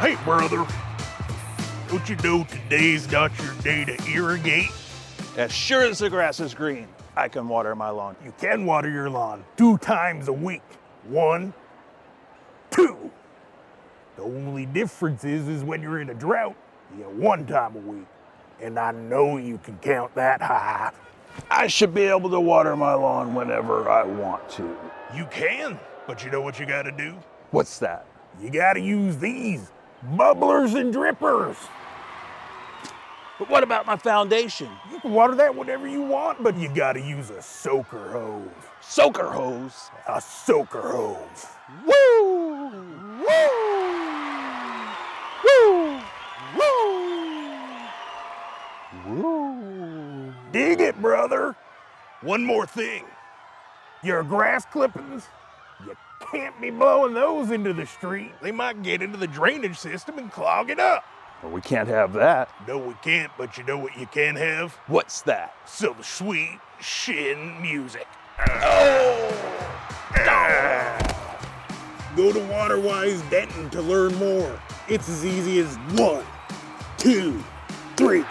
Hey, brother. Don't you know today's not your day to irrigate? As sure as the grass is green, I can water my lawn. You can water your lawn 2 times a week. 1, 2. The only difference is when you're in a drought, you get 1 time a week. And I know you can count that high. I should be able to water my lawn whenever I want to. You can, but you know what you gotta do? What's that? You gotta use these bubblers and drippers. But what about my foundation? You can water that whenever you want, but you gotta use a soaker hose. Soaker hose? A soaker hose. Woo! Woo! Woo! Woo! Woo! Dig it, brother. One more thing. Your grass clippings, you can't be blowing those into the street. They might get into the drainage system and clog it up. Well, we can't have that. No, we can't, but you know what you can have? What's that? Some sweet shin music. Go to WaterWise Denton to learn more. It's as easy as 1, 2, 3.